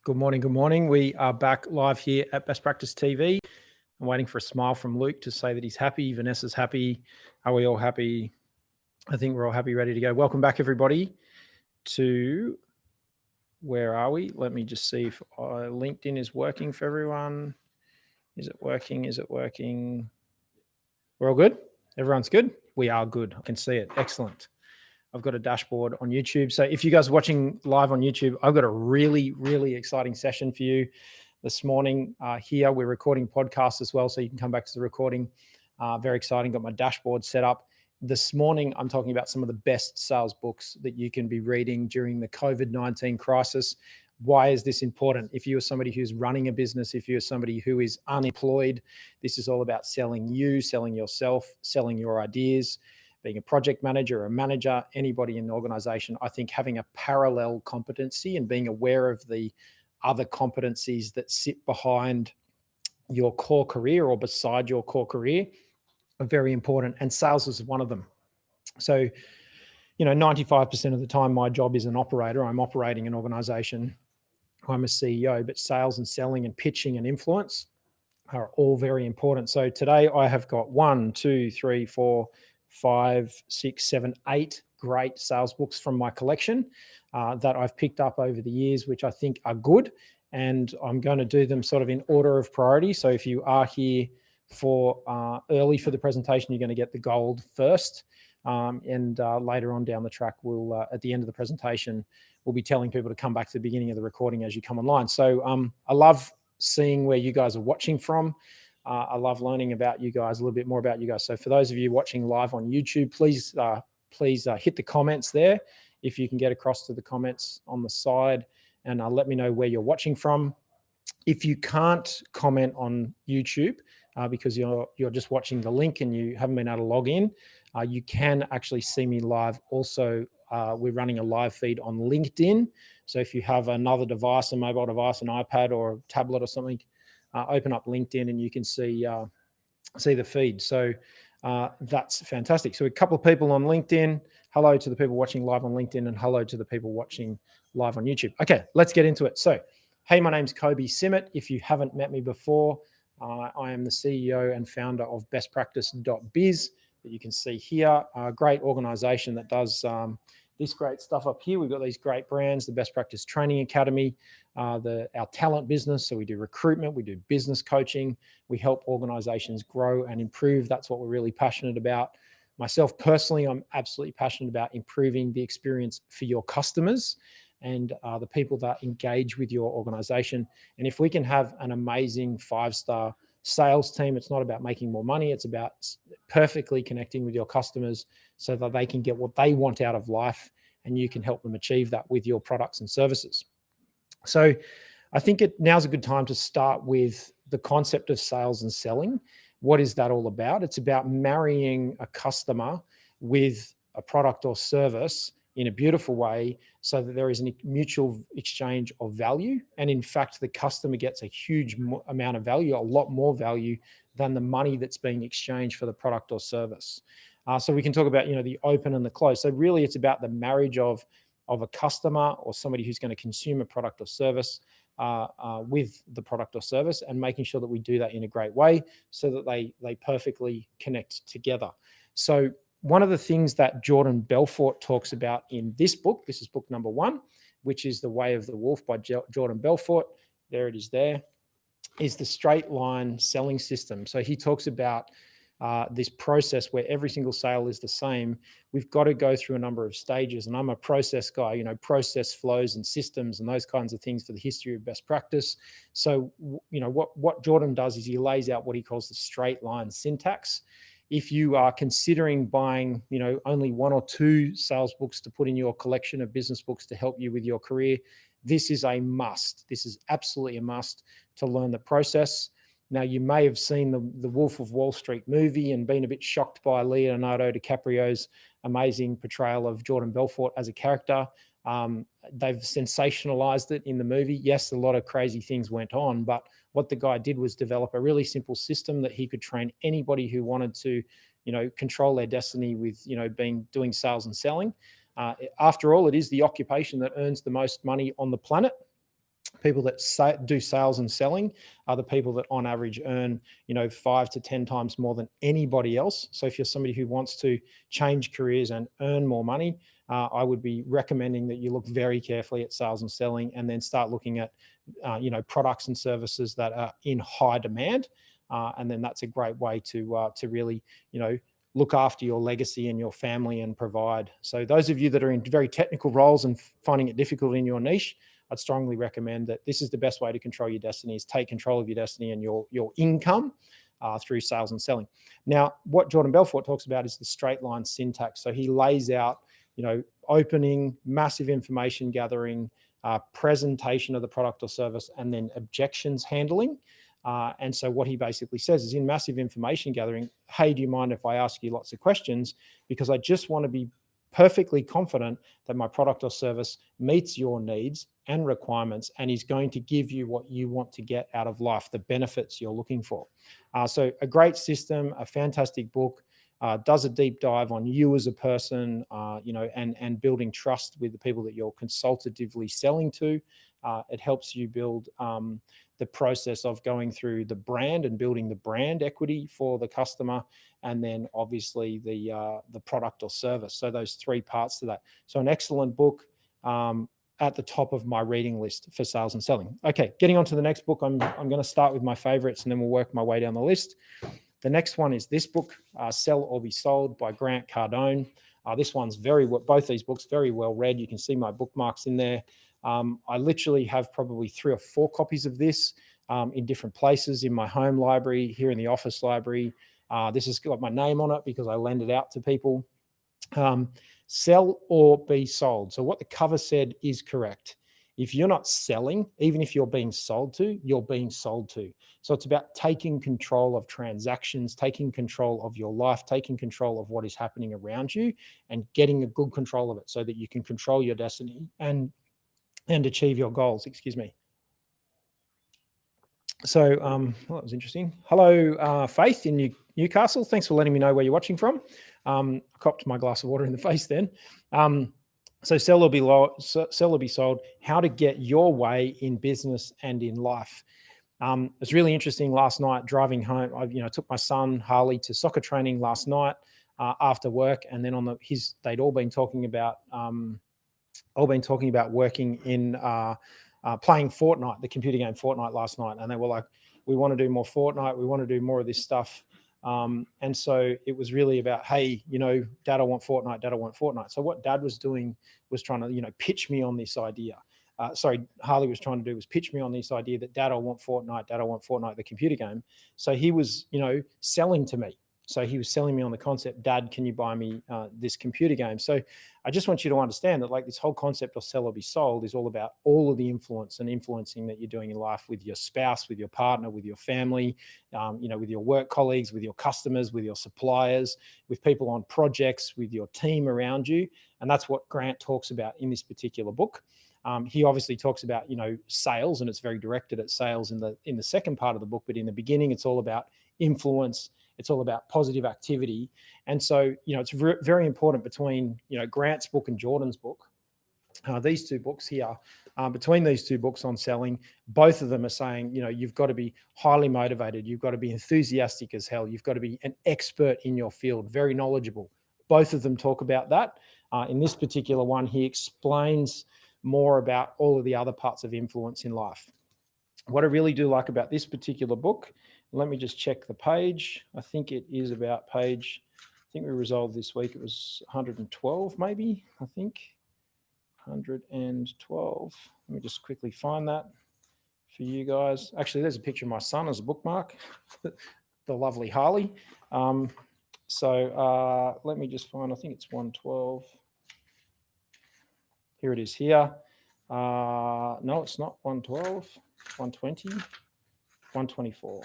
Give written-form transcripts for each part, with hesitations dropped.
Good morning. Good morning. We are back live here at Best Practice TV. I'm waiting for a smile from Luke to say that he's happy. Vanessa's happy. Are we all happy? I think we're all happy, ready to go. Welcome back, everybody, to where are we? Let me just see if LinkedIn is working for everyone. Is it working? Is it working? We're all good? Everyone's good? We are good. I can see it. Excellent. I've got a dashboard on YouTube. So if you guys are watching live on YouTube, I've got a really, really exciting session for you this morning here. We're recording podcasts as well, so you can come back to the recording. Very exciting. Got my dashboard set up. This morning, I'm talking about some of the best sales books that you can be reading during the COVID-19 crisis. Why is this important? If you're somebody who's running a business, if you're somebody who is unemployed, this is all about selling you, selling yourself, selling your ideas. Being a project manager or a manager, anybody in the organization, I think having a parallel competency and being aware of the other competencies that sit behind your core career or beside your core career are very important. And sales is one of them. So, 95% of the time, my job is an operator. I'm operating an organization. I'm a CEO, but sales and selling and pitching and influence are all very important. So today I have got 8 great sales books from my collection that I've picked up over the years, which I think are good. And I'm going to do them sort of in order of priority. So if you are here for early for the presentation, you're going to get the gold first. And later on down the track, we'll at the end of the presentation, we'll be telling people to come back to the beginning of the recording as you come online. So I love seeing where you guys are watching from. I love learning about you guys, a little bit more about you guys. So for those of you watching live on YouTube, please hit the comments there. If you can get across to the comments on the side and let me know where you're watching from. If you can't comment on YouTube because you're just watching the link and you haven't been able to log in, you can actually see me live. Also, we're running a live feed on LinkedIn. So if you have another device, a mobile device, an iPad or a tablet or something, open up LinkedIn and you can see the feed. So that's fantastic. So a couple of people on LinkedIn. Hello to the people watching live on LinkedIn and hello to the people watching live on YouTube. Okay, let's get into it. So, hey, my name's Kobi Simmat. If you haven't met me before, I am the CEO and founder of bestpractice.biz that you can see here. A great organization that does this great stuff up here. We've got these great brands, the Best Practice Training Academy, our talent business. So we do recruitment, we do business coaching. We help organizations grow and improve. That's what we're really passionate about. Myself personally, I'm absolutely passionate about improving the experience for your customers and the people that engage with your organization. And if we can have an amazing 5-star sales team, it's not about making more money. It's about perfectly connecting with your customers so that they can get what they want out of life and you can help them achieve that with your products and services. So I think now's a good time to start with the concept of sales and selling. What is that all about? It's about marrying a customer with a product or service in a beautiful way so that there is a mutual exchange of value. And in fact, the customer gets a huge amount of value, a lot more value than the money that's being exchanged for the product or service. So we can talk about, the open and the close. So really it's about the marriage of a customer or somebody who's going to consume a product or service with the product or service and making sure that we do that in a great way so that they perfectly connect together. So one of the things that Jordan Belfort talks about in this book, this is book number 1, which is The Way of the Wolf by Jordan Belfort. There it is there, is the straight line selling system. So he talks about this process where every single sale is the same. We've got to go through a number of stages. And I'm a process guy, process flows and systems and those kinds of things for the history of best practice. So, what Jordan does is he lays out what he calls the straight line syntax. If you are considering buying, only 1 or 2 sales books to put in your collection of business books to help you with your career, this is a must. This is absolutely a must to learn the process. Now, you may have seen the Wolf of Wall Street movie and been a bit shocked by Leonardo DiCaprio's amazing portrayal of Jordan Belfort as a character. They've sensationalized it in the movie. Yes, a lot of crazy things went on, but what the guy did was develop a really simple system that he could train anybody who wanted to, control their destiny with, doing sales and selling. After all, it is the occupation that earns the most money on the planet. People that do sales and selling are the people that on average earn, 5 to 10 times more than anybody else. So if you're somebody who wants to change careers and earn more money, I would be recommending that you look very carefully at sales and selling, and then start looking at, products and services that are in high demand. And then that's a great way to really, look after your legacy and your family and provide. So those of you that are in very technical roles and finding it difficult in your niche, I'd strongly recommend that this is the best way to control your destiny, is take control of your destiny and your income through sales and selling. Now, what Jordan Belfort talks about is the straight line syntax. So he lays out, opening, massive information gathering, presentation of the product or service, and then objections handling. And so what he basically says is, in massive information gathering, hey, do you mind if I ask you lots of questions? Because I just want to be perfectly confident that my product or service meets your needs and requirements and is going to give you what you want to get out of life, the benefits you're looking for. So a great system, a fantastic book, does a deep dive on you as a person, and building trust with the people that you're consultatively selling to. It helps you build the process of going through the brand and building the brand equity for the customer, and then obviously the product or service. So those three parts to that. So an excellent book, at the top of my reading list for sales and selling. Okay, getting on to the next book. I'm going to start with my favorites, and then we'll work my way down the list. The next one is this book, Sell or Be Sold by Grant Cardone. This one's both these books very well read. You can see my bookmarks in there. I literally have probably 3 or 4 copies of this in different places, in my home library, here in the office library. This has got my name on it because I lend it out to people. Sell or be sold. So what the cover said is correct. If you're not selling, even if you're being sold to, you're being sold to. So it's about taking control of transactions, taking control of your life, taking control of what is happening around you, and getting a good control of it so that you can control your destiny and achieve your goals. Excuse me. So that was interesting. Hello, Faith in Newcastle. Thanks for letting me know where you're watching from. I copped my glass of water in the face then. So sell or be sold, how to get your way in business and in life. It's really interesting. Last night driving home, I took my son Harley to soccer training last night after work, and then they'd all been talking about working in playing Fortnite, the computer game Fortnite last night. And they were like, we want to do more Fortnite. We want to do more of this stuff. And so it was really about, hey, Dad, I want Fortnite. Dad, I want Fortnite. So what Dad was doing was trying to, pitch me on this idea. Harley was trying to do was pitch me on this idea that, Dad, I want Fortnite. Dad, I want Fortnite, the computer game. So he was, selling to me. So he was selling me on the concept, Dad, can you buy me this computer game? So I just want you to understand that, like, this whole concept of sell or be sold is all about all of the influence and influencing that you're doing in life with your spouse, with your partner, with your family, with your work colleagues, with your customers, with your suppliers, with people on projects, with your team around you. And that's what Grant talks about in this particular book. He obviously talks about, sales, and it's very directed at sales in the second part of the book. But in the beginning, it's all about influence. It's all about positive activity. And so, it's very important between, Grant's book and Jordan's book. These two books here, between these two books on selling, both of them are saying, you've got to be highly motivated. You've got to be enthusiastic as hell. You've got to be an expert in your field, very knowledgeable. Both of them talk about that. In this particular one, he explains more about all of the other parts of influence in life. What I really do like about this particular book, let me just check the page. I think it is about page, I think we resolved this week, it was 112 maybe, I think. 112. Let me just quickly find that for you guys. Actually, there's a picture of my son as a bookmark, the lovely Harley. So let me just find, I think it's 112. Here it is here. No, it's not 112, 120, 124.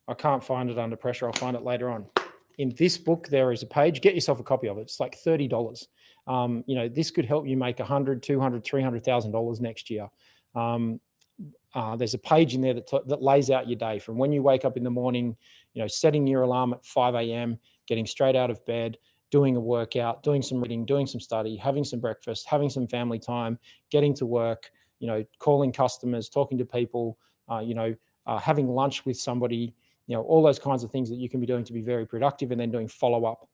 I can't find it under pressure. I'll find it later on. In this book, there is a page. Get yourself a copy of it. It's like $30. This could help you make $100,000, $200,000, $300,000 next year. There's a page in there that lays out your day from when you wake up in the morning, setting your alarm at 5 a.m., getting straight out of bed, doing a workout, doing some reading, doing some study, having some breakfast, having some family time, getting to work, calling customers, talking to people, having lunch with somebody, all those kinds of things that you can be doing to be very productive, and then doing follow-up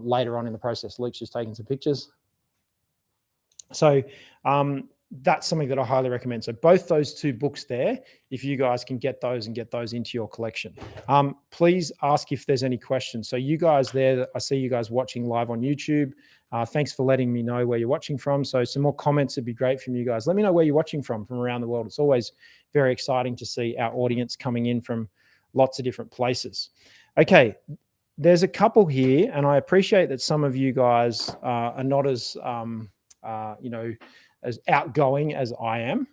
later on in the process. Luke's just taking some pictures. So that's something that I highly recommend. So both those two books there, if you guys can get those and get those into your collection. Please ask if there's any questions. So you guys there, I see you guys watching live on YouTube. Thanks for letting me know where you're watching from. So some more comments would be great from you guys. Let me know where you're watching from around the world. It's always very exciting to see our audience coming in from lots of different places. Okay, there's a couple here, and I appreciate that some of you guys are not as, as outgoing as I am.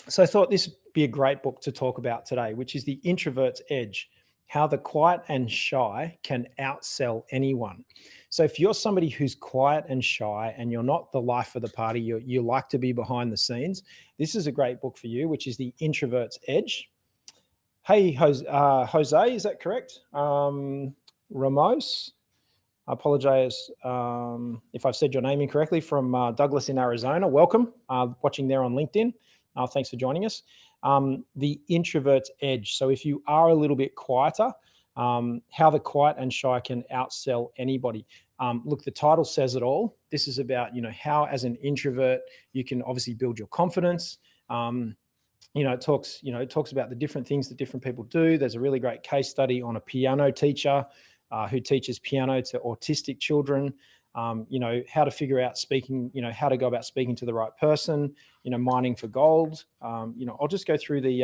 So I thought this would be a great book to talk about today, which is The Introverts Edge: How the Quiet and Shy Can Outsell Anyone. So if you're somebody who's quiet and shy and you're not the life of the party, you like to be behind the scenes, this is a great book for you, which is The Introverts Edge. Hey, Jose, is that correct? Ramos? I apologize if I've said your name incorrectly, from Douglas in Arizona. Welcome, watching there on LinkedIn. Thanks for joining us. The Introvert's Edge. So if you are a little bit quieter, how the quiet and shy can outsell anybody. Look, the title says it all. This is about, how as an introvert, you can obviously build your confidence. It talks about the different things that different people do. There's a really great case study on a piano teacher who teaches piano to autistic children, how to figure out speaking, how to go about speaking to the right person, mining for gold. I'll just go through the,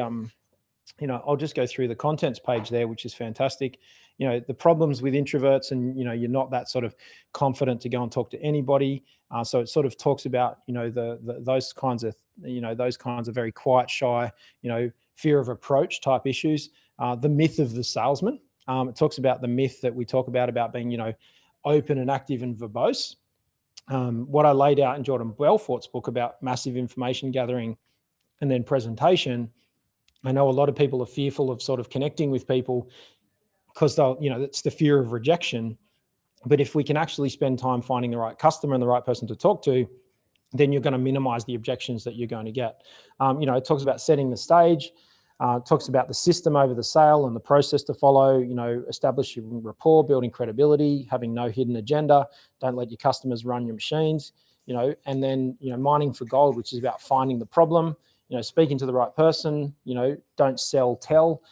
contents page there, which is fantastic. The problems with introverts, and, you're not that sort of confident to go and talk to anybody. So it sort of talks about, those kinds of very quiet, shy, fear of approach type issues. The myth of the salesman. It talks about the myth that we talk about being, open and active and verbose. What I laid out in Jordan Belfort's book about massive information gathering and then presentation. I know a lot of people are fearful of sort of connecting with people because they'll, it's the fear of rejection. But if we can actually spend time finding the right customer and the right person to talk to, then you're going to minimize the objections that you're going to get. It talks about setting the stage. Talks about the system over the sale and the process to follow, establishing rapport, building credibility, having no hidden agenda. Don't let your customers run your machines, and then, mining for gold, which is about finding the problem, speaking to the right person, don't sell, tell,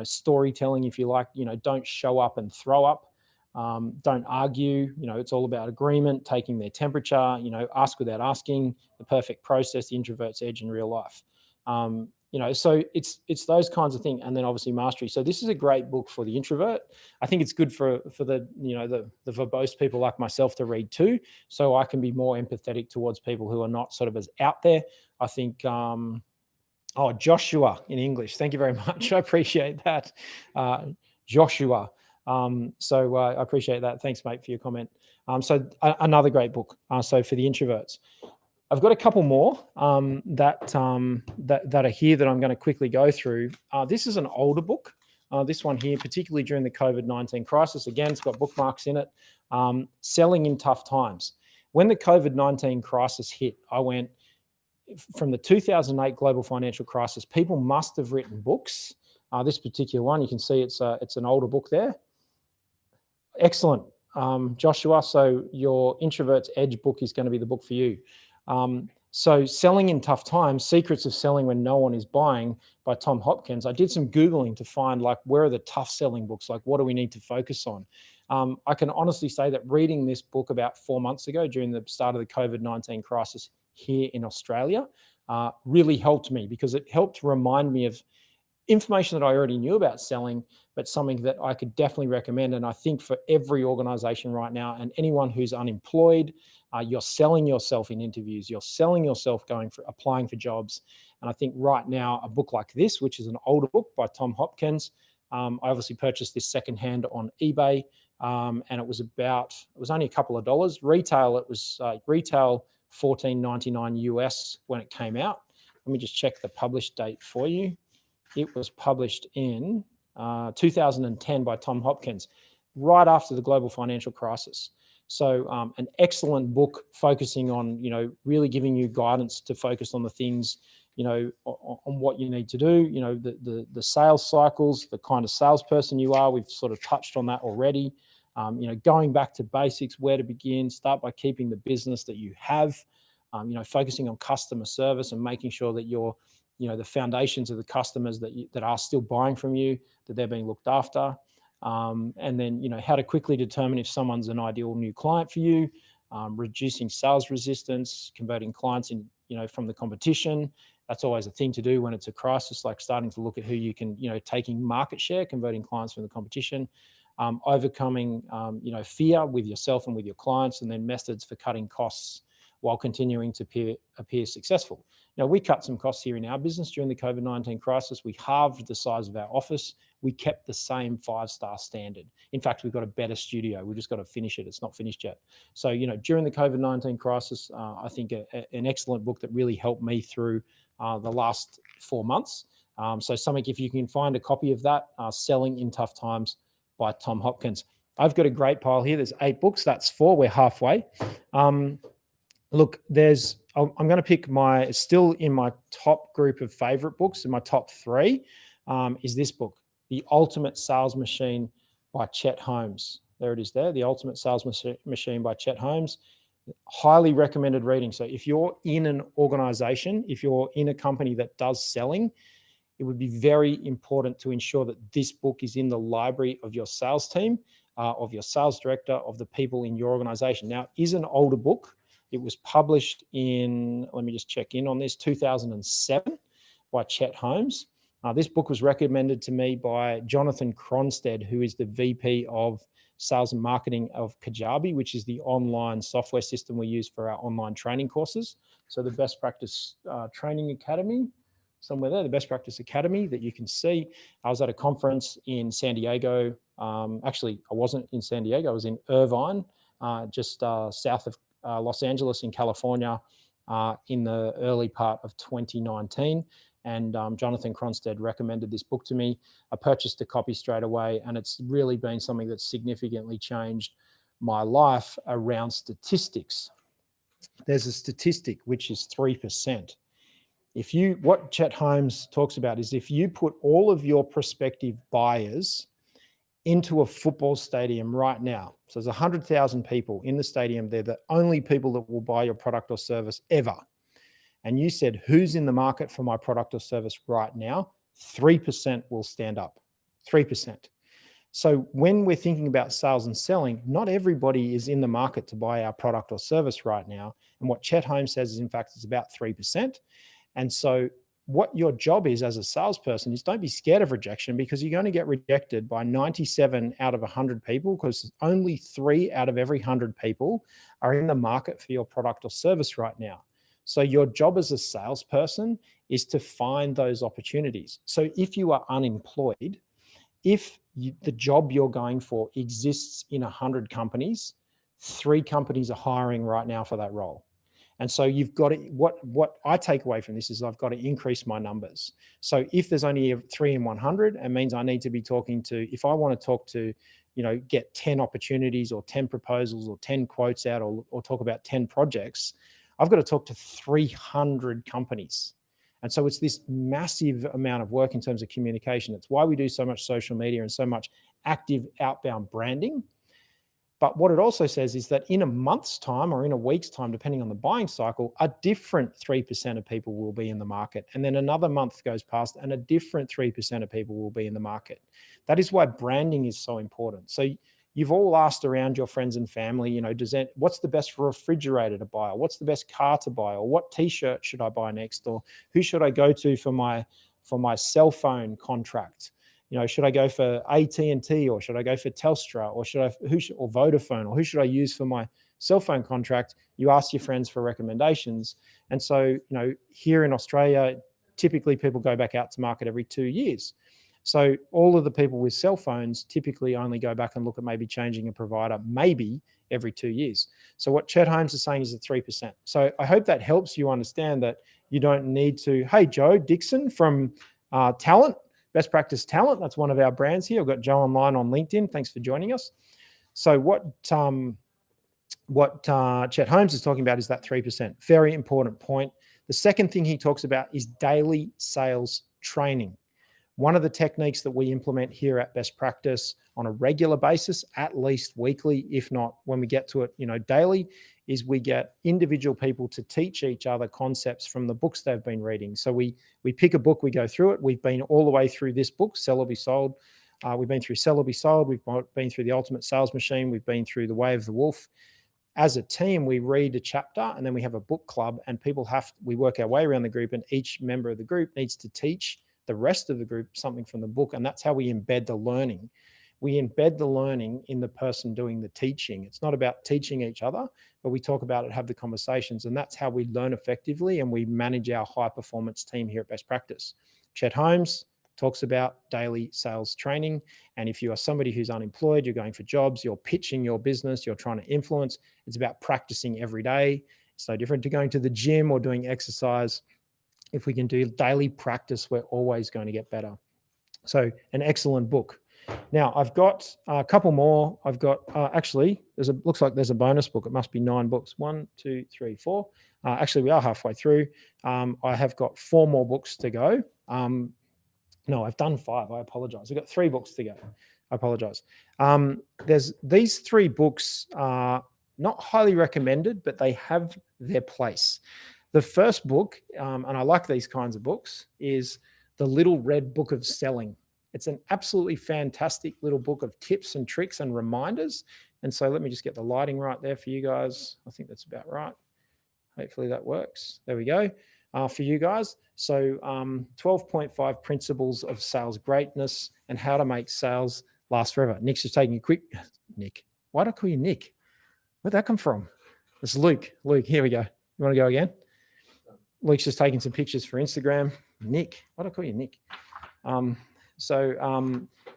storytelling, if you like, don't show up and throw up. Don't argue, it's all about agreement, taking their temperature, ask without asking, the perfect process, the introvert's edge in real life. So it's those kinds of things, and then obviously mastery. So this is a great book for the introvert. I think it's good for the the verbose people like myself to read too, so I can be more empathetic towards people who are not sort of as out there. I think Joshua in English. Thank you very much. I appreciate that, Joshua. So I appreciate that. Thanks, mate, for your comment. So another great book. So for the introverts. I've got a couple more that are here that I'm going to quickly go through. This is an older book. This one here, particularly during the COVID-19 crisis. Again, it's got bookmarks in it. Selling in Tough Times. When the COVID-19 crisis hit, I went from the 2008 global financial crisis. People must have written books. This particular one, you can see it's an older book there. Excellent, Joshua. So your Introverts Edge book is going to be the book for you. So Selling in Tough Times, Secrets of Selling When No One Is Buying by Tom Hopkins. I did some Googling to find where are the tough selling books? What do we need to focus on? I can honestly say that reading this book about 4 months ago during the start of the COVID-19 crisis here in Australia really helped me, because it helped remind me of information that I already knew about selling, but something that I could definitely recommend. And I think for every organization right now, and anyone who's unemployed, you're selling yourself in interviews, you're selling yourself applying for jobs. And I think right now, a book like this, which is an older book by Tom Hopkins, I obviously purchased this secondhand on eBay, and it was only a couple of dollars. Retail, it was retail $14.99 US when it came out. Let me just check the published date for you. It was published in 2010 by Tom Hopkins. right after the global financial crisis. So an excellent book focusing on, really giving you guidance to focus on the things, on what you need to do, the sales cycles, the kind of salesperson you are. We've sort of touched on that already. Going back to basics, where to begin, start by keeping the business that you have, focusing on customer service and making sure that you're, the foundations of the customers that are still buying from you, that they're being looked after. And then, how to quickly determine if someone's an ideal new client for you, reducing sales resistance, converting clients in, from the competition. That's always a thing to do when it's a crisis, like starting to look at who you can, taking market share, converting clients from the competition, overcoming, fear with yourself and with your clients, and then methods for cutting costs while continuing to appear successful. Now, we cut some costs here in our business during the COVID-19 crisis. We halved the size of our office. We kept the same 5-star standard. In fact, we've got a better studio. We've just got to finish it. It's not finished yet. So, during the COVID-19 crisis, I think an excellent book that really helped me through the last 4 months. So something, if you can find a copy of that, Selling in Tough Times by Tom Hopkins. I've got a great pile here. There's 8 books. That's 4. We're halfway. Look, I'm going to pick still in my top group of favorite books, in my top 3, is this book, The Ultimate Sales Machine by Chet Holmes. There it is there, The Ultimate Sales Machine by Chet Holmes. Highly recommended reading. So if you're in an organization, if you're in a company that does selling, it would be very important to ensure that this book is in the library of your sales team, of your sales director, of the people in your organization. Now, it is an older book. It was published in, let me just check in on this, 2007 by Chet Holmes. This book was recommended to me by Jonathan Cronstead, who is the VP of Sales and Marketing of Kajabi, which is the online software system we use for our online training courses. So the Best Practice Training Academy, somewhere there, the Best Practice Academy that you can see. I was at a conference in San Diego. Actually, I wasn't in San Diego. I was in Irvine, just south of Los Angeles in California in the early part of 2019. And Jonathan Cronstead recommended this book to me. I purchased a copy straight away, and it's really been something that's significantly changed my life around statistics. There's a statistic which is 3%. What Chet Holmes talks about is if you put all of your prospective buyers into a football stadium right now, so there's 100,000 people in the stadium, they're the only people that will buy your product or service ever. And you said, who's in the market for my product or service right now? 3% will stand up, 3%. So when we're thinking about sales and selling, not everybody is in the market to buy our product or service right now. And what Chet Holmes says is, in fact, it's about 3%. And so what your job is as a salesperson is don't be scared of rejection, because you're going to get rejected by 97 out of 100 people, because only 3 out of every 100 people are in the market for your product or service right now. So your job as a salesperson is to find those opportunities. So if you are unemployed, if the job you're going for exists in 100 companies, 3 companies are hiring right now for that role. And so you've got to, what I take away from this is I've got to increase my numbers. So if there's only 3 in 100, it means I need to be talking to, if I want to talk to, get 10 opportunities or 10 proposals or 10 quotes out or talk about 10 projects, I've got to talk to 300 companies. And so it's this massive amount of work in terms of communication. It's why we do so much social media and so much active outbound branding. But what it also says is that in a month's time or in a week's time, depending on the buying cycle, a different 3% of people will be in the market. And then another month goes past and a different 3% of people will be in the market. That is why branding is so important. So you've all asked around your friends and family, what's the best refrigerator to buy? Or what's the best car to buy? Or what t-shirt should I buy next? Or who should I go to for my cell phone contract? Should I go for AT&T or should I go for Telstra or or Vodafone, or who should I use for my cell phone contract? You ask your friends for recommendations. And so, here in Australia, typically people go back out to market every 2 years. So all of the people with cell phones typically only go back and look at maybe changing a provider, maybe every 2 years. So what Chet Holmes is saying is at 3%. So I hope that helps you understand that you don't need to, hey, Joe Dixon from Talent, Best Practice Talent. That's one of our brands here. I've got Joe Online on LinkedIn. Thanks for joining us. So what Chet Holmes is talking about is that 3%. Very important point. The second thing he talks about is daily sales training. One of the techniques that we implement here at Best Practice on a regular basis, at least weekly, if not when we get to it, daily, is we get individual people to teach each other concepts from the books they've been reading. So we pick a book, we go through it. We've been all the way through this book, Sell or Be Sold. We've been through Sell or Be Sold. We've been through The Ultimate Sales Machine. We've been through The Way of the Wolf. As a team, we read a chapter and then we have a book club, and we work our way around the group, and each member of the group needs to teach the rest of the group something from the book. And that's how we embed the learning. We embed the learning in the person doing the teaching. It's not about teaching each other, but we talk about it, have the conversations, and that's how we learn effectively and we manage our high performance team here at Best Practice. Chet Holmes talks about daily sales training. And if you are somebody who's unemployed, you're going for jobs, you're pitching your business, you're trying to influence, it's about practicing every day. It's no different to going to the gym or doing exercise. If we can do daily practice, we're always going to get better. So an excellent book. Now I've got a couple more. I've got actually, looks like there's a bonus book. It must be 9 books. 1, 2, 3, 4. Actually, we are halfway through. I have got 4 more books to go. No, I've done 5. I apologize. I've got 3 books to go. I apologize. There's these 3 books are not highly recommended, but they have their place. The first book, and I like these kinds of books, is The Little Red Book of Selling. It's an absolutely fantastic little book of tips and tricks and reminders. And so let me just get the lighting right there for you guys. I think that's about right. Hopefully that works. There we go. For you guys. So 12.5 principles of sales greatness and how to make sales last forever. Nick's just taking a quick, Nick, why do I call you Nick? Where'd that come from? It's Luke. Luke, here we go. You want to go again? Luke's just taking some pictures for Instagram. Nick, why do I call you Nick?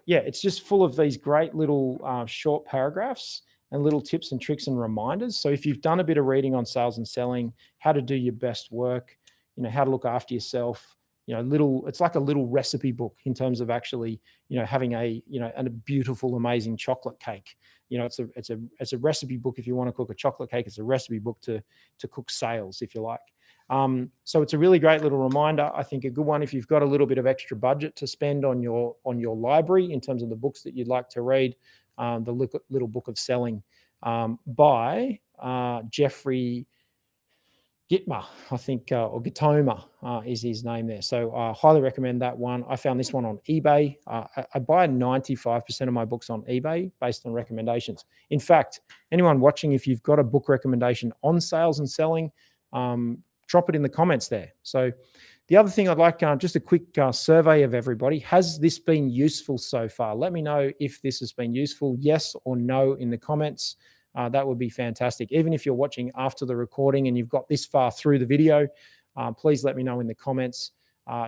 Yeah, it's just full of these great little short paragraphs and little tips and tricks and reminders. So if you've done a bit of reading on sales and selling, how to do your best work, how to look after yourself, it's like a little recipe book in terms of actually, having a beautiful, amazing chocolate cake. It's a recipe book. If you want to cook a chocolate cake, it's a recipe book to cook sales, if you like. So it's a really great little reminder. I think a good one if you've got a little bit of extra budget to spend on your library in terms of the books that you'd like to read. The Little Book of Selling by Jeffrey Gitmer, I think, or Gitoma is his name there. So I highly recommend that one. I found this one on eBay. I buy 95% of my books on eBay based on recommendations. In fact, anyone watching, if you've got a book recommendation on sales and selling, drop it in the comments there. So the other thing I'd like, just a quick survey of everybody. Has this been useful so far? Let me know if this has been useful, yes or no, in the comments. That would be fantastic. Even if you're watching after the recording and you've got this far through the video, please let me know in the comments,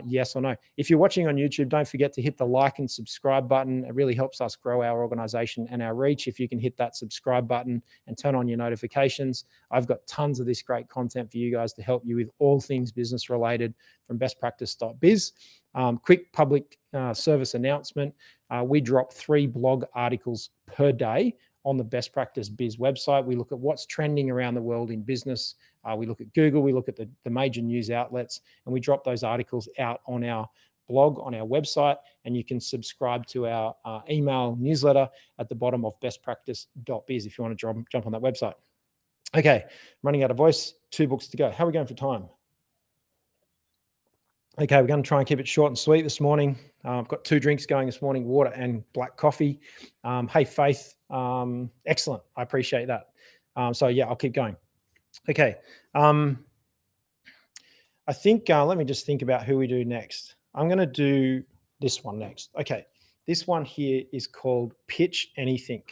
yes or no. If you're watching on YouTube, don't forget to hit the like and subscribe button. It really helps us grow our organization and our reach. If you can hit that subscribe button and turn on your notifications, I've got tons of this great content for you guys to help you with all things business related from bestpractice.biz. Quick public service announcement. We drop 3 blog articles per day on the Best Practice Biz website. We look at what's trending around the world in business. We look at Google, we look at the major news outlets, and we drop those articles out on our blog, on our website, and you can subscribe to our email newsletter at the bottom of bestpractice.biz if you want to jump on that website. Okay, running out of voice, 2 books to go. How are we going for time? Okay, we're going to try and keep it short and sweet this morning. I've got 2 drinks going this morning, water and black coffee. Hey, Faith, excellent. I appreciate that. So yeah, I'll keep going. Okay. I think, let me just think about who we do next. I'm going to do this one next. Okay. This one here is called Pitch Anything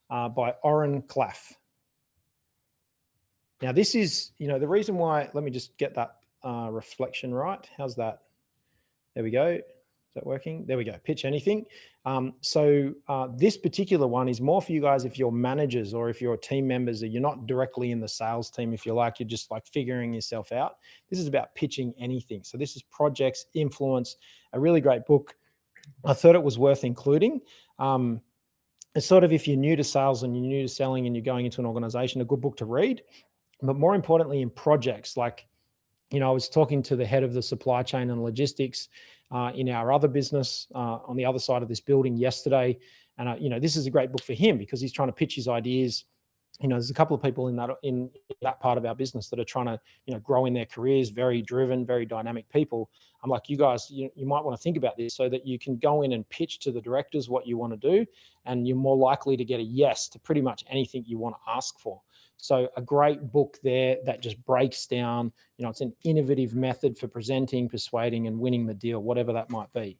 by Oren Klaff. Now this is, the reason why, let me just get that reflection right. How's that? There we go. Is that working? There we go. Pitch Anything. So this particular one is more for you guys if you're managers or if you're team members or you're not directly in the sales team, if you like, you're just like figuring yourself out. This is about pitching anything. So this is projects, influence, a really great book I thought it was worth including. It's sort of, if you're new to sales and you're new to selling and you're going into an organization, a good book to read. But more importantly, in projects, like, I was talking to the head of the supply chain and logistics in our other business on the other side of this building yesterday. And, this is a great book for him because he's trying to pitch his ideas. There's a couple of people in that part of our business that are trying to, grow in their careers, very driven, very dynamic people. I'm like, you guys, you might want to think about this so that you can go in and pitch to the directors what you want to do, and you're more likely to get a yes to pretty much anything you want to ask for. So a great book there that just breaks down, it's an innovative method for presenting, persuading, and winning the deal, whatever that might be.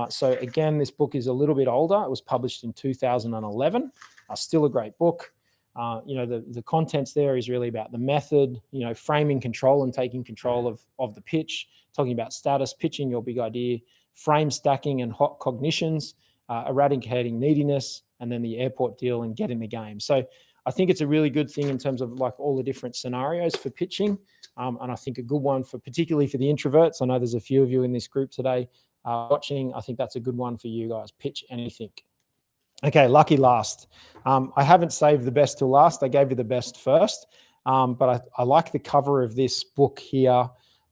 So again, this book is a little bit older. It was published in 2011. Still a great book. The contents there is really about the method, framing control and taking control of the pitch, talking about status, pitching your big idea, frame stacking and hot cognitions, eradicating neediness, and then the airport deal and getting the game. So I think it's a really good thing in terms of like all the different scenarios for pitching. And I think a good one particularly for the introverts. I know there's a few of you in this group today watching. I think that's a good one for you guys. Pitch anything. Okay, lucky last. I haven't saved the best till last. I gave you the best first, but I like the cover of this book here.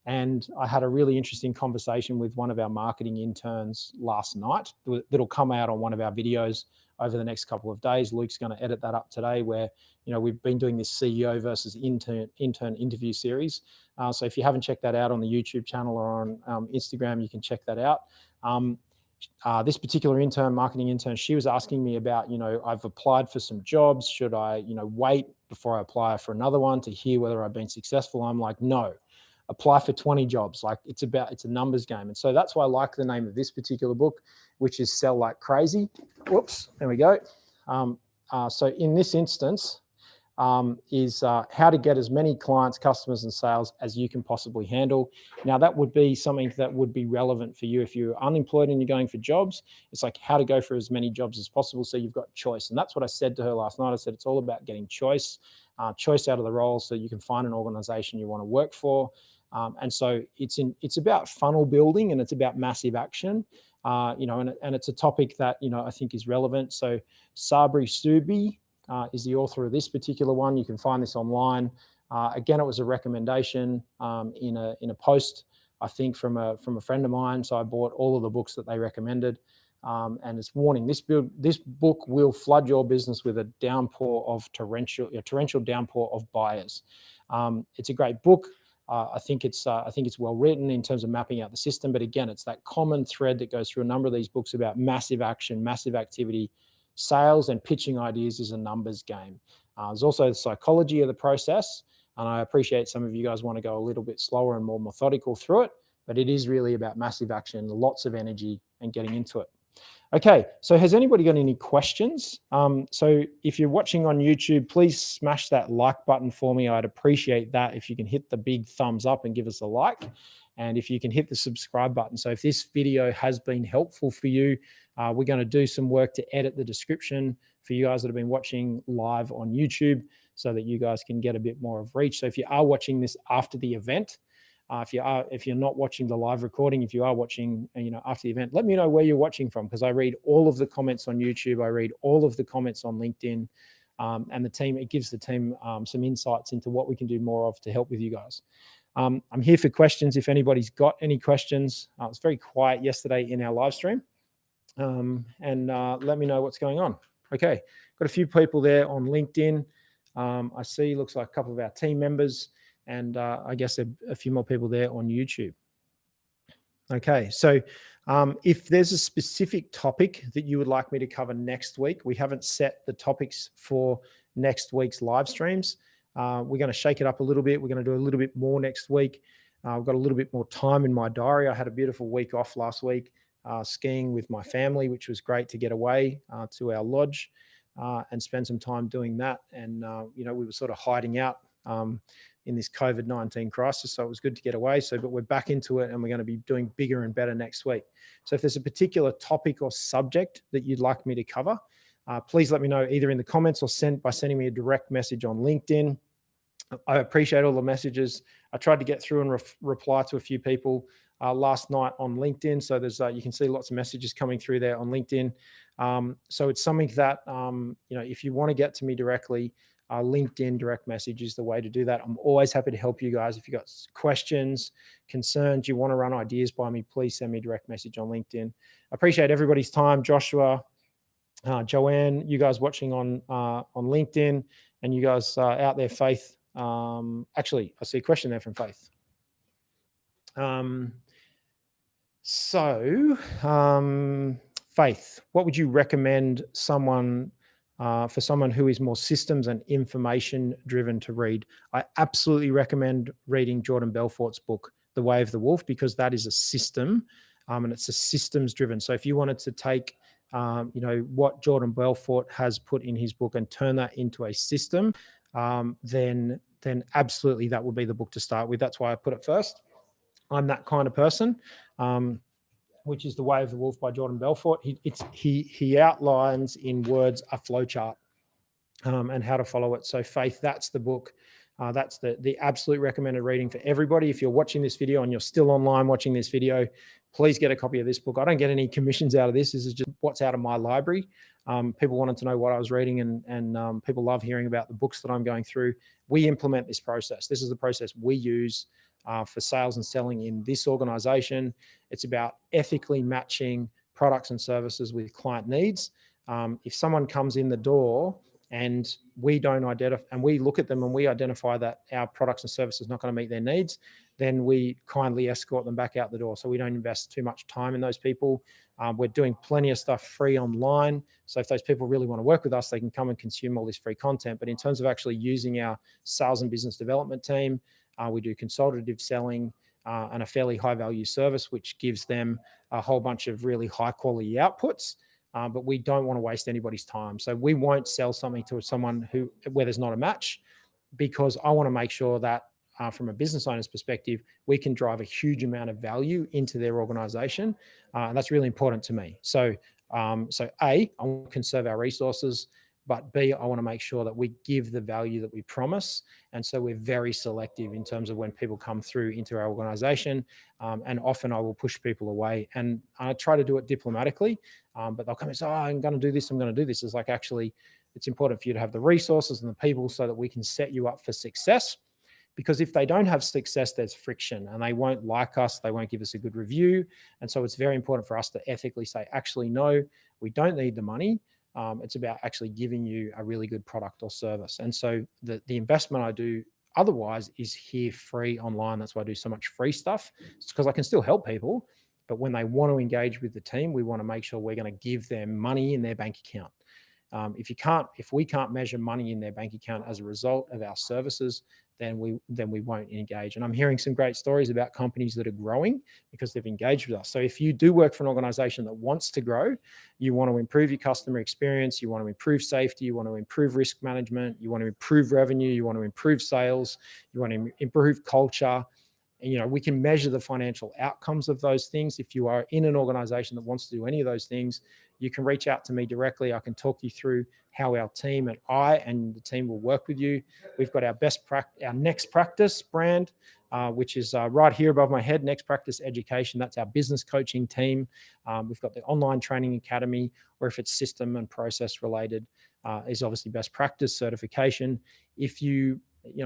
And I had a really interesting conversation with one of our marketing interns last night that'll come out on one of our videos over the next couple of days. Luke's going to edit that up today, where we've been doing this CEO versus intern interview series. So if you haven't checked that out on the YouTube channel or on Instagram, you can check that out. This particular marketing intern, she was asking me about, I've applied for some jobs. Should I, wait before I apply for another one to hear whether I've been successful? I'm like, no, apply for 20 jobs. Like it's a numbers game. And so that's why I like the name of this particular book, which is Sell Like Crazy. Whoops, there we go. So in this instance, is how to get as many clients, customers, and sales as you can possibly handle. Now, that would be something that would be relevant for you if you're unemployed and you're going for jobs. It's like how to go for as many jobs as possible so you've got choice. And that's what I said to her last night. I said it's all about getting choice out of the role so you can find an organization you want to work for. And so it's about funnel building, and it's about massive action. And it's a topic that I think is relevant. So Sabri Subi is the author of this particular one. You can find this online. Again, it was a recommendation in a post, I think, from a friend of mine. So I bought all of the books that they recommended. And it's warning: this book will flood your business with a torrential downpour of buyers. It's a great book. I think it's well written in terms of mapping out the system. But again, it's that common thread that goes through a number of these books about massive action, massive activity. Sales and pitching ideas is a numbers game. There's also the psychology of the process. And I appreciate some of you guys want to go a little bit slower and more methodical through it, but it is really about massive action, lots of energy, and getting into it. Okay, so has anybody got any questions? So if you're watching on YouTube, please smash that like button for me. I'd appreciate that if you can hit the big thumbs up and give us a like. And if you can hit the subscribe button. So if this video has been helpful for you, we're going to do some work to edit the description for you guys that have been watching live on YouTube so that you guys can get a bit more of reach. So if you are watching this after the event, if you're not watching the live recording, if you are watching, after the event, let me know where you're watching from, because I read all of the comments on YouTube. I read all of the comments on LinkedIn, and it gives the team some insights into what we can do more of to help with you guys. I'm here for questions. If anybody's got any questions, it was very quiet yesterday in our live stream, and let me know what's going on. Okay, got a few people there on LinkedIn. I see, looks like a couple of our team members, and I guess a few more people there on YouTube. Okay, so if there's a specific topic that you would like me to cover next week, we haven't set the topics for next week's live streams. We're going to shake it up a little bit. We're going to do a little bit more next week. I've got a little bit more time in my diary. I had a beautiful week off last week, skiing with my family, which was great to get away to our lodge and spend some time doing that. And, we were sort of hiding out in this COVID-19 crisis. So it was good to get away. But we're back into it, and we're going to be doing bigger and better next week. So if there's a particular topic or subject that you'd like me to cover, please let me know either in the comments or by sending me a direct message on LinkedIn. I appreciate all the messages. I tried to get through and reply to a few people. last night on LinkedIn. So there's you can see lots of messages coming through there on LinkedIn. So it's something that, if you want to get to me directly, LinkedIn direct message is the way to do that. I'm always happy to help you guys. If you've got questions, concerns, you want to run ideas by me, please send me a direct message on LinkedIn. I appreciate everybody's time. Joshua, Joanne, you guys watching on LinkedIn, and you guys out there, Faith. Actually, I see a question there from Faith. Faith, what would you recommend for someone who is more systems and information driven to read? I absolutely recommend reading Jordan Belfort's book, The Way of the Wolf, because that is a system, and it's a systems driven. So if you wanted to take what Jordan Belfort has put in his book and turn that into a system, then absolutely that would be the book to start with. That's why I put it first. I'm that kind of person, which is The Way of the Wolf by Jordan Belfort. He outlines in words a flowchart and how to follow it. So Faith, that's the book. That's the absolute recommended reading for everybody. If you're watching this video and you're still online watching this video, please get a copy of this book. I don't get any commissions out of this. This is just what's out of my library. People wanted to know what I was reading, and people love hearing about the books that I'm going through. We implement this process. This is the process we use for sales and selling in this organization. It's about ethically matching products and services with client needs. If someone comes in the door and we don't identify, and we look at them and we identify that our products and services are not going to meet their needs, then we kindly escort them back out the door. So we don't invest too much time in those people. We're doing plenty of stuff free online. So if those people really want to work with us, they can come and consume all this free content. But in terms of actually using our sales and business development team, we do consultative selling and a fairly high value service, which gives them a whole bunch of really high quality outputs. But we don't want to waste anybody's time. So we won't sell something to someone where there's not a match, because I want to make sure that from a business owner's perspective, we can drive a huge amount of value into their organization. And that's really important to me. So A, I want to conserve our resources, but B, I want to make sure that we give the value that we promise. And so we're very selective in terms of when people come through into our organization. And often I will push people away, and I try to do it diplomatically, but they'll come and say, oh, I'm going to do this, I'm going to do this. It's like, actually, it's important for you to have the resources and the people so that we can set you up for success. Because if they don't have success, there's friction, and they won't like us, they won't give us a good review. And so it's very important for us to ethically say, actually, no, we don't need the money. It's about actually giving you a really good product or service. And so the investment I do otherwise is here free online. That's why I do so much free stuff. It's because I can still help people, but when they want to engage with the team, we want to make sure we're going to give them money in their bank account. If we can't measure money in their bank account as a result of our services, then we won't engage. And I'm hearing some great stories about companies that are growing because they've engaged with us. So if you do work for an organization that wants to grow, you want to improve your customer experience, you want to improve safety, you want to improve risk management, you want to improve revenue, you want to improve sales, you want to improve culture. And, we can measure the financial outcomes of those things. If you are in an organization that wants to do any of those things, you can reach out to me directly. I can talk you through how our team and the team will work with you. We've got our Next Practice brand, which is right here above my head, Next Practice Education. That's our business coaching team. We've got the online training academy, or if it's system and process related, is obviously best practice certification. A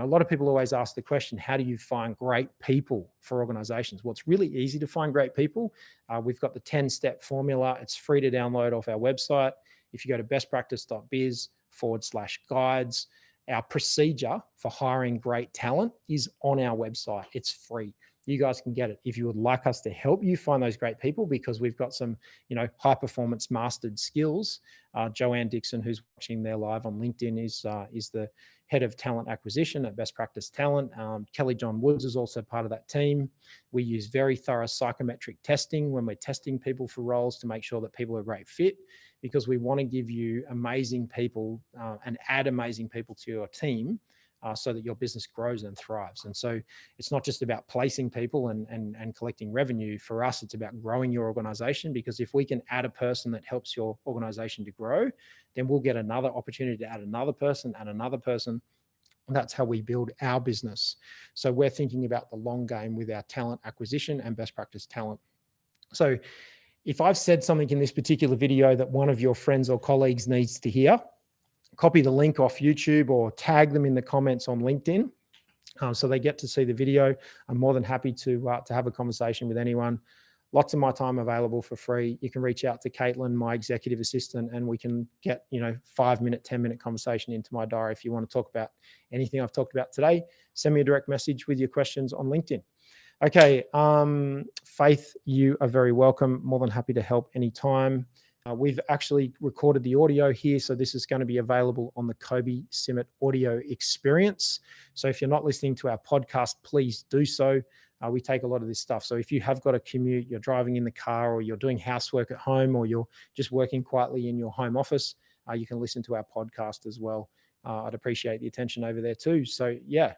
lot of people always ask the question, how do you find great people for organizations? Well, it's really easy to find great people. We've got the 10-step formula. It's free to download off our website. If you go to bestpractice.biz/guides, our procedure for hiring great talent is on our website. It's free. You guys can get it. If you would like us to help you find those great people, because we've got some, high performance mastered skills. Joanne Dixon, who's watching there live on LinkedIn, is the head of talent acquisition at Best Practice Talent. Kelly John Woods is also part of that team. We use very thorough psychometric testing when we're testing people for roles to make sure that people are a great fit, because we want to give you amazing people and add amazing people to your team. So that your business grows and thrives. And so it's not just about placing people and collecting revenue. For us, it's about growing your organization, because if we can add a person that helps your organization to grow, then we'll get another opportunity to add another person and another person. That's how we build our business. So we're thinking about the long game with our talent acquisition and best practice talent. So if I've said something in this particular video that one of your friends or colleagues needs to hear, copy the link off YouTube or tag them in the comments on LinkedIn, so they get to see the video. I'm more than happy to have a conversation with anyone. Lots of my time available for free. You can reach out to Caitlin, my executive assistant, and we can get 5-minute, 10-minute conversation into my diary. If you want to talk about anything I've talked about today, send me a direct message with your questions on LinkedIn. Okay, Faith, you are very welcome. More than happy to help anytime. We've actually recorded the audio here, so this is going to be available on the Kobi Simmat audio experience. So if you're not listening to our podcast, please do so. We take a lot of this stuff. So if you have got a commute, you're driving in the car, or you're doing housework at home, or you're just working quietly in your home office, you can listen to our podcast as well. I'd appreciate the attention over there too. So yeah,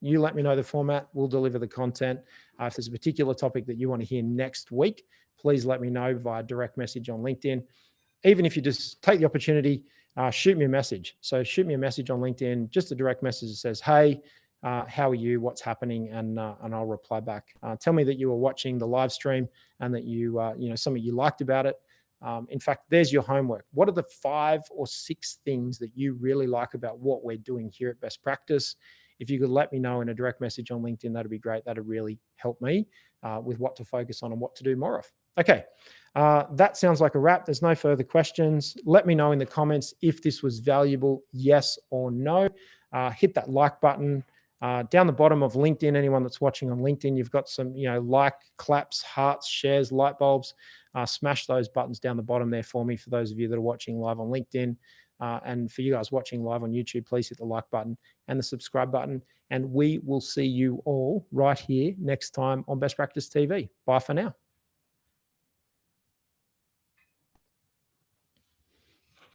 you let me know the format. We'll deliver the content. If there's a particular topic that you want to hear next week, please let me know via direct message on LinkedIn. Even if you just take the opportunity, shoot me a message. So shoot me a message on LinkedIn, just a direct message that says, hey, how are you? What's happening? And I'll reply back. Tell me that you were watching the live stream and that you something you liked about it. In fact, there's your homework. What are the 5 or 6 things that you really like about what we're doing here at Best Practice? If you could let me know in a direct message on LinkedIn, that'd be great. That'd really help me with what to focus on and what to do more of. Okay, that sounds like a wrap. There's no further questions. Let me know in the comments if this was valuable, yes or no. Hit that like button. Down the bottom of LinkedIn, anyone that's watching on LinkedIn, you've got some, like, claps, hearts, shares, light bulbs. Smash those buttons down the bottom there for me, for those of you that are watching live on LinkedIn. And for you guys watching live on YouTube, please hit the like button and the subscribe button. And we will see you all right here next time on Best Practice TV. Bye for now.